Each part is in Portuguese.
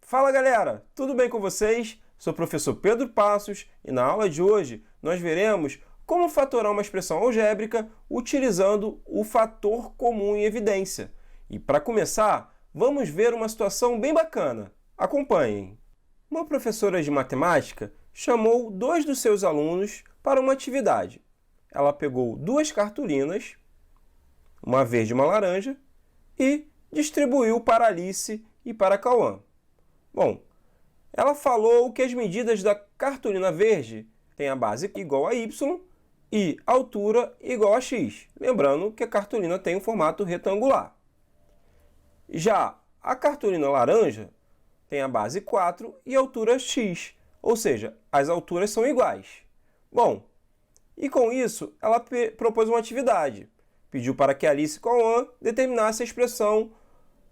Fala galera, tudo bem com vocês? Sou o professor Pedro Passos e na aula de hoje nós veremos como fatorar uma expressão algébrica utilizando o fator comum em evidência. E para começar, vamos ver uma situação bem bacana. Acompanhem. Uma professora de matemática chamou dois dos seus alunos para uma atividade. Ela pegou duas cartolinas, uma verde e uma laranja, e distribuiu para Alice e para Cauã. Bom, ela falou que as medidas da cartolina verde têm a base igual a y e a altura igual a x. Lembrando que a cartolina tem um formato retangular. Já a cartolina laranja tem a base 4 e a altura x, ou seja, as alturas são iguais. Bom, e com isso ela propôs uma atividade. Pediu para que Alice e Cauã determinassem a expressão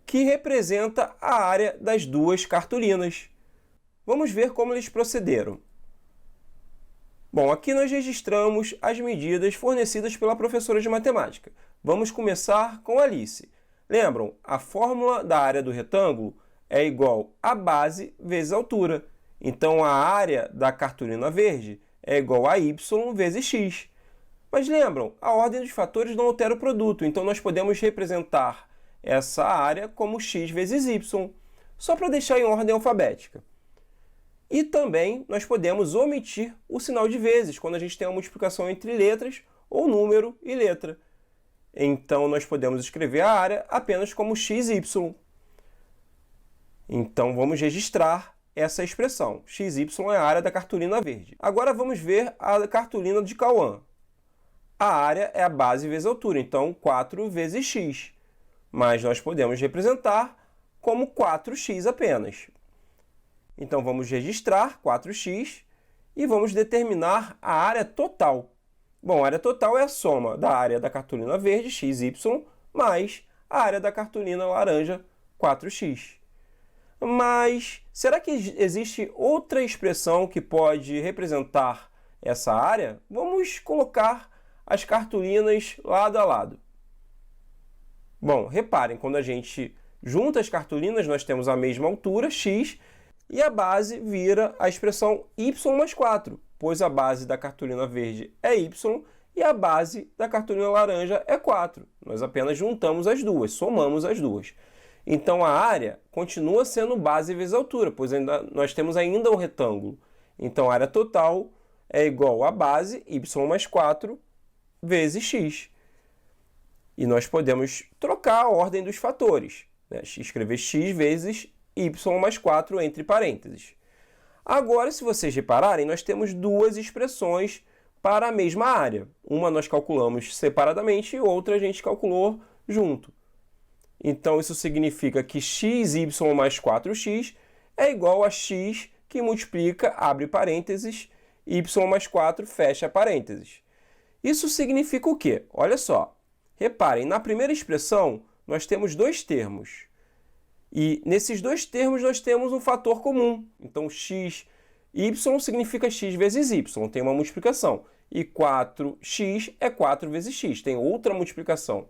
que representa a área das duas cartolinas. Vamos ver como eles procederam. Bom, aqui nós registramos as medidas fornecidas pela professora de matemática. Vamos começar com Alice. Lembram? A fórmula da área do retângulo é igual a base vezes a altura. Então, a área da cartolina verde é igual a y vezes x. Mas lembram? A ordem dos fatores não altera o produto, então nós podemos representar essa área como x vezes y, só para deixar em ordem alfabética. E também nós podemos omitir o sinal de vezes, quando a gente tem uma multiplicação entre letras ou número e letra. Então, nós podemos escrever a área apenas como xy. Então, vamos registrar essa expressão. Xy é a área da cartolina verde. Agora, vamos ver a cartolina de Cauã. A área é a base vezes a altura, então 4 vezes x. Mas nós podemos representar como 4x apenas. Então, vamos registrar 4x e vamos determinar a área total. Bom, a área total é a soma da área da cartolina verde, xy, mais a área da cartolina laranja, 4x. Mas será que existe outra expressão que pode representar essa área? Vamos colocar as cartolinas lado a lado. Bom, reparem, quando a gente junta as cartolinas, nós temos a mesma altura, x, e a base vira a expressão y mais 4, pois a base da cartolina verde é y e a base da cartolina laranja é 4. Nós apenas juntamos as duas, somamos as duas. Então, a área continua sendo base vezes altura, pois nós temos ainda um retângulo. Então, a área total é igual a base, y mais 4, vezes x. E nós podemos trocar a ordem dos fatores, né? Escrever x vezes y mais 4 entre parênteses. Agora, se vocês repararem, nós temos duas expressões para a mesma área. Uma nós calculamos separadamente e outra a gente calculou junto. Então, isso significa que xy mais 4x é igual a x que multiplica, abre parênteses, y mais 4, fecha parênteses. Isso significa o quê? Olha só. Reparem, na primeira expressão, nós temos dois termos. E nesses dois termos, nós temos um fator comum. Então, x, y significa x vezes y, tem uma multiplicação. E 4x é 4 vezes x, tem outra multiplicação.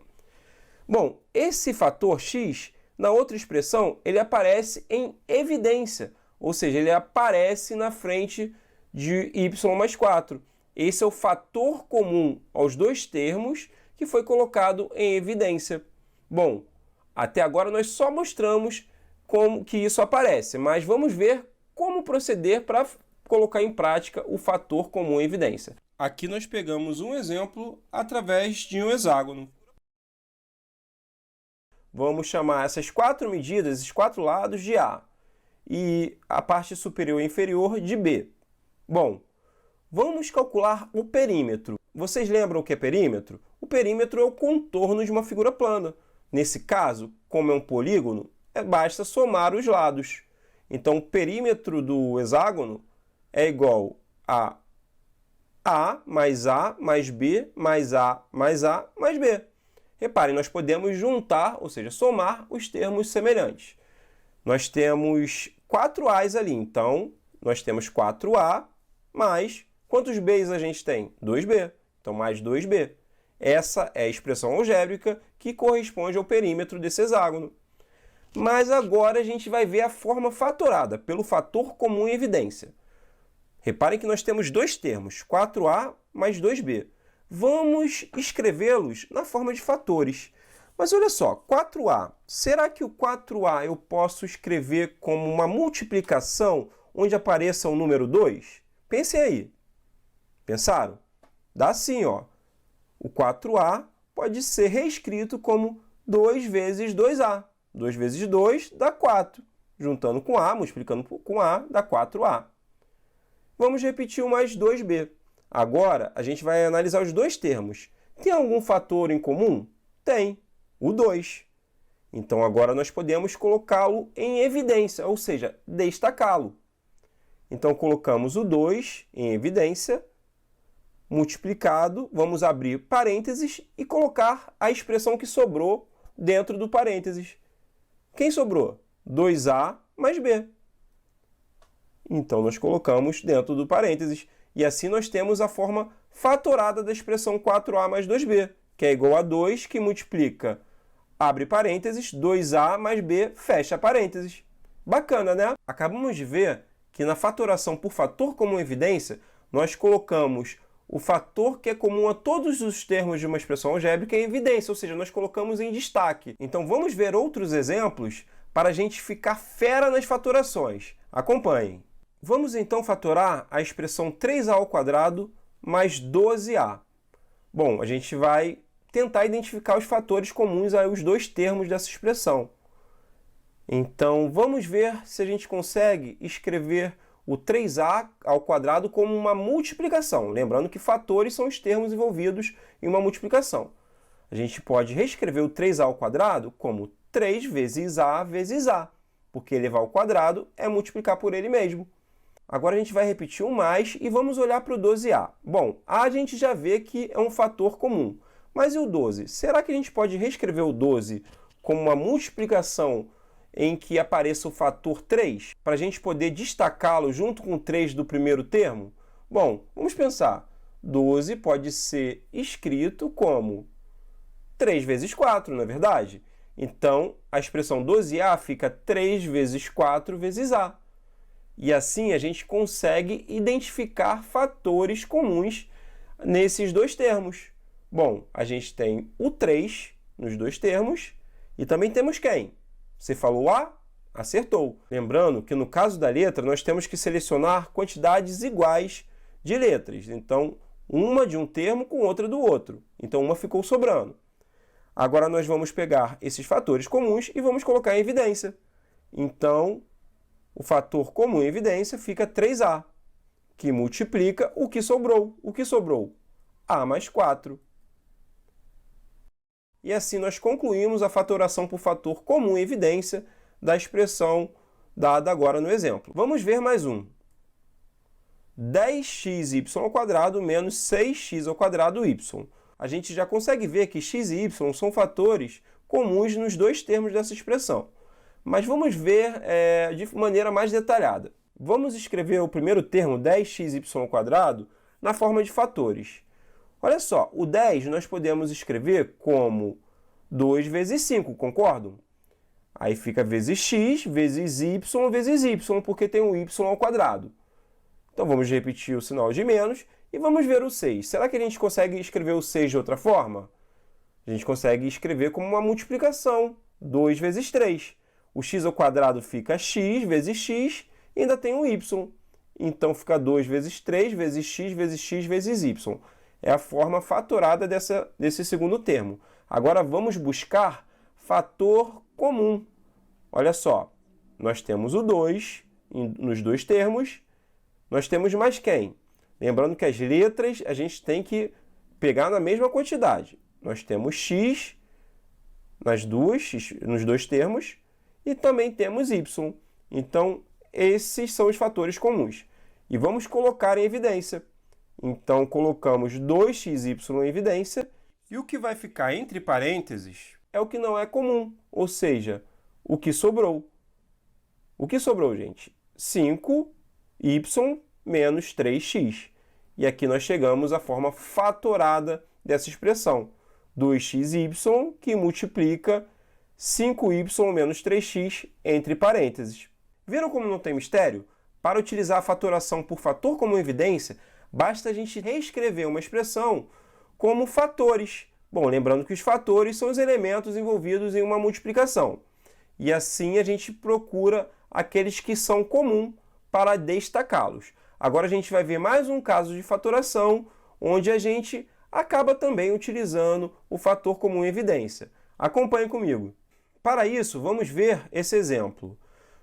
Bom, esse fator x, na outra expressão, ele aparece em evidência. Ou seja, ele aparece na frente de y mais 4. Esse é o fator comum aos dois termos que foi colocado em evidência. Bom, até agora nós só mostramos como que isso aparece, mas vamos ver como proceder para colocar em prática o fator comum em evidência. Aqui nós pegamos um exemplo através de um hexágono. Vamos chamar essas quatro medidas, esses quatro lados, de A e a parte superior e inferior de B. Bom, vamos calcular o perímetro. Vocês lembram o que é perímetro? O perímetro é o contorno de uma figura plana. Nesse caso, como é um polígono, basta somar os lados. Então, o perímetro do hexágono é igual a mais B, mais A, mais A, mais B. Reparem, nós podemos juntar, ou seja, somar os termos semelhantes. Nós temos 4 A's ali, então nós temos 4A mais... Quantos B's a gente tem? 2B. Então, mais 2B. Essa é a expressão algébrica que corresponde ao perímetro desse hexágono. Mas agora a gente vai ver a forma fatorada, pelo fator comum em evidência. Reparem que nós temos dois termos, 4a mais 2b. Vamos escrevê-los na forma de fatores. Mas olha só, 4a, será que o 4a eu posso escrever como uma multiplicação onde apareça o número 2? Pensem aí. Pensaram? Dá sim, ó. O 4a pode ser reescrito como 2 vezes 2a. 2 vezes 2 dá 4. Juntando com a, multiplicando com a, dá 4a. Vamos repetir o mais 2b. Agora, a gente vai analisar os dois termos. Tem algum fator em comum? Tem, o 2. Então, agora nós podemos colocá-lo em evidência, ou seja, destacá-lo. Então, colocamos o 2 em evidência, multiplicado, vamos abrir parênteses e colocar a expressão que sobrou dentro do parênteses. Quem sobrou? 2a mais b. Então, nós colocamos dentro do parênteses. E assim nós temos a forma fatorada da expressão 4a mais 2b, que é igual a 2, que multiplica, abre parênteses, 2a mais b, fecha parênteses. Bacana, né? Acabamos de ver que na fatoração por fator comum em evidência, nós colocamos o fator que é comum a todos os termos de uma expressão algébrica em evidência, ou seja, nós colocamos em destaque. Então, vamos ver outros exemplos para a gente ficar fera nas fatorações. Acompanhem. Vamos então fatorar a expressão 3a ao quadrado mais 12a. Bom, a gente vai tentar identificar os fatores comuns aos dois termos dessa expressão. Então, vamos ver se a gente consegue escrever o 3a ao quadrado como uma multiplicação. Lembrando que fatores são os termos envolvidos em uma multiplicação. A gente pode reescrever o 3a ao quadrado como 3 vezes a, porque elevar ao quadrado é multiplicar por ele mesmo. Agora a gente vai repetir o mais e vamos olhar para o 12a. Bom, a gente já vê que é um fator comum. Mas e o 12? Será que a gente pode reescrever o 12 como uma multiplicação em que apareça o fator 3, para a gente poder destacá-lo junto com o 3 do primeiro termo? Bom, vamos pensar. 12 pode ser escrito como 3 vezes 4, não é verdade? Então, a expressão 12a fica 3 vezes 4 vezes a. E assim a gente consegue identificar fatores comuns nesses dois termos. Bom, a gente tem o 3 nos dois termos e também temos quem? Você falou A? Acertou. Lembrando que no caso da letra nós temos que selecionar quantidades iguais de letras. Então, uma de um termo com outra do outro. Então, uma ficou sobrando. Agora nós vamos pegar esses fatores comuns e vamos colocar em evidência. Então, o fator comum em evidência fica 3a, que multiplica o que sobrou. O que sobrou? A mais 4. E assim nós concluímos a fatoração por fator comum em evidência da expressão dada agora no exemplo. Vamos ver mais um. 10xy² menos 6x²y. A gente já consegue ver que x e y são fatores comuns nos dois termos dessa expressão. Mas vamos ver de maneira mais detalhada. Vamos escrever o primeiro termo, 10xy² na forma de fatores. Olha só, o 10 nós podemos escrever como 2 vezes 5, concordam? Aí fica vezes x, vezes y, porque tem um y ao quadrado. Então vamos repetir o sinal de menos e vamos ver o 6. Será que a gente consegue escrever o 6 de outra forma? A gente consegue escrever como uma multiplicação, 2 vezes 3. O x² fica x vezes x e ainda tem um y. Então fica 2 vezes 3 vezes x vezes x vezes y. É a forma fatorada desse segundo termo. Agora vamos buscar fator comum. Olha só, nós temos o 2 nos dois termos. Nós temos mais quem? Lembrando que as letras a gente tem que pegar na mesma quantidade. Nós temos x nos dois termos e também temos y. Então, esses são os fatores comuns. E vamos colocar em evidência. Então, colocamos 2xy em evidência e o que vai ficar entre parênteses é o que não é comum, ou seja, o que sobrou. O que sobrou, gente? 5y menos 3x. E aqui nós chegamos à forma fatorada dessa expressão. 2xy que multiplica 5y menos 3x entre parênteses. Viram como não tem mistério? Para utilizar a fatoração por fator comum evidência, basta a gente reescrever uma expressão como fatores. Bom, lembrando que os fatores são os elementos envolvidos em uma multiplicação. E assim a gente procura aqueles que são comuns para destacá-los. Agora a gente vai ver mais um caso de fatoração, onde a gente acaba também utilizando o fator comum evidência. Acompanhe comigo. Para isso, vamos ver esse exemplo.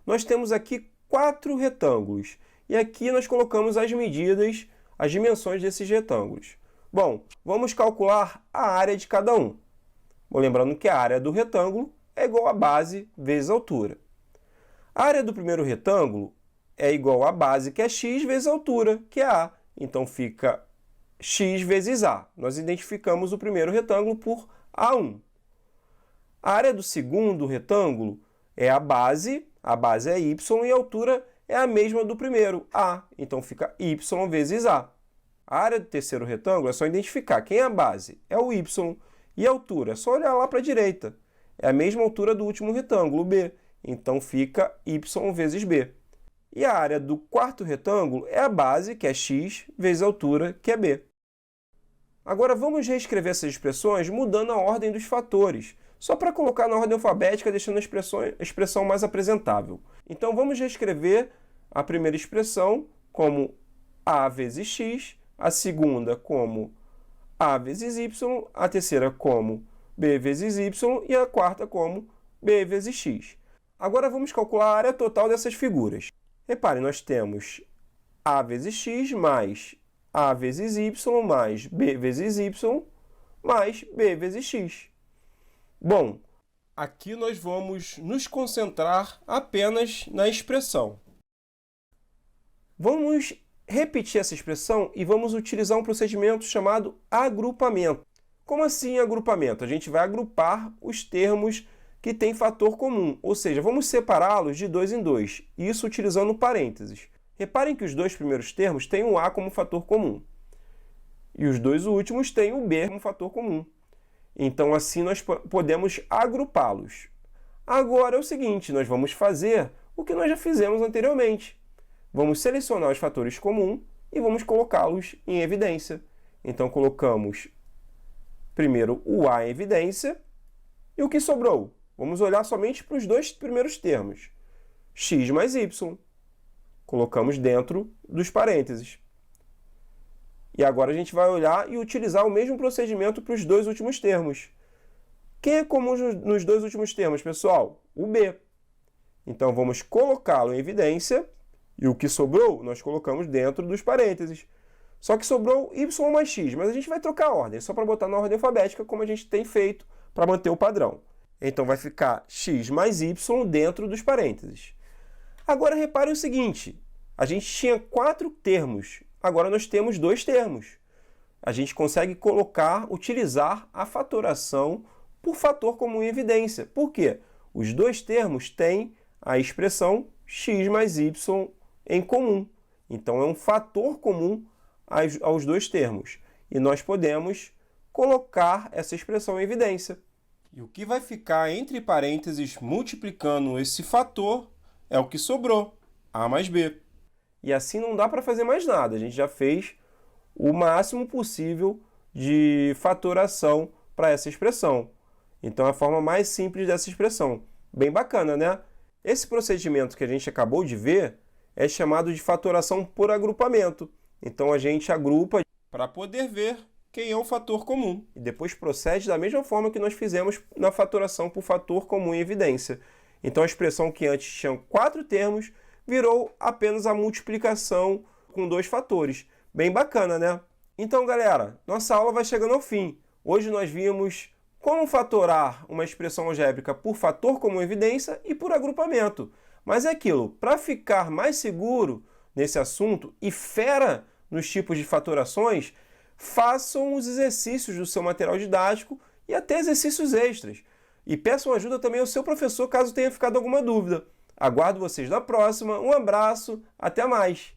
Nós temos aqui 4 retângulos, e aqui nós colocamos as medidas, as dimensões desses retângulos. Bom, vamos calcular a área de cada um. Bom, lembrando que a área do retângulo é igual a base vezes a altura. A área do primeiro retângulo é igual à base, que é x, vezes a altura, que é a. Então, fica x vezes a. Nós identificamos o primeiro retângulo por A1. A área do segundo retângulo é a base é y, e a altura é a mesma do primeiro, a. Então, fica y vezes a. A área do terceiro retângulo é só identificar quem é a base, é o y, e a altura é só olhar lá para a direita. É a mesma altura do último retângulo, b. Então, fica y vezes b. E a área do quarto retângulo é a base, que é x, vezes a altura, que é b. Agora, vamos reescrever essas expressões mudando a ordem dos fatores, só para colocar na ordem alfabética, deixando a expressão mais apresentável. Então, vamos reescrever a primeira expressão como a vezes x, a segunda como a vezes y, a terceira como b vezes y e a quarta como b vezes x. Agora, vamos calcular a área total dessas figuras. Repare, nós temos a vezes x mais a vezes y mais b vezes y mais b vezes x. Bom, aqui nós vamos nos concentrar apenas na expressão. Vamos repetir essa expressão e vamos utilizar um procedimento chamado agrupamento. Como assim agrupamento? A gente vai agrupar os termos que têm fator comum, ou seja, vamos separá-los de 2 em 2, isso utilizando parênteses. Reparem que os dois primeiros termos têm o a como fator comum, e os dois últimos têm o b como fator comum. Então, assim, nós podemos agrupá-los. Agora é o seguinte, nós vamos fazer o que nós já fizemos anteriormente. Vamos selecionar os fatores comuns e vamos colocá-los em evidência. Então, colocamos primeiro o a em evidência, e o que sobrou? Vamos olhar somente para os dois primeiros termos. X mais y. Colocamos dentro dos parênteses. E agora a gente vai olhar e utilizar o mesmo procedimento para os dois últimos termos. Quem é comum nos dois últimos termos, pessoal? O b. Então, vamos colocá-lo em evidência, e o que sobrou, nós colocamos dentro dos parênteses. Só que sobrou y mais x, mas a gente vai trocar a ordem, só para botar na ordem alfabética, como a gente tem feito para manter o padrão. Então, vai ficar x mais y dentro dos parênteses. Agora, repare o seguinte, a gente tinha 4 termos, agora nós temos 2 termos. A gente consegue utilizar a fatoração por fator comum em evidência. Por quê? Os 2 termos têm a expressão x mais y em comum. Então, é um fator comum aos 2 termos. E nós podemos colocar essa expressão em evidência. E o que vai ficar entre parênteses multiplicando esse fator é o que sobrou, a mais b. E assim não dá para fazer mais nada, a gente já fez o máximo possível de fatoração para essa expressão. Então é a forma mais simples dessa expressão. Bem bacana, né? Esse procedimento que a gente acabou de ver é chamado de fatoração por agrupamento. Então a gente agrupa para poder ver quem é o fator comum. E depois procede da mesma forma que nós fizemos na fatoração por fator comum em evidência. Então a expressão que antes tinha 4 termos virou apenas a multiplicação com 2 fatores. Bem bacana, né? Então, galera, nossa aula vai chegando ao fim. Hoje nós vimos como fatorar uma expressão algébrica por fator comum em evidência e por agrupamento. Mas é aquilo, para ficar mais seguro nesse assunto e fera nos tipos de fatorações, façam os exercícios do seu material didático e até exercícios extras. E peçam ajuda também ao seu professor caso tenha ficado alguma dúvida. Aguardo vocês na próxima, um abraço, até mais!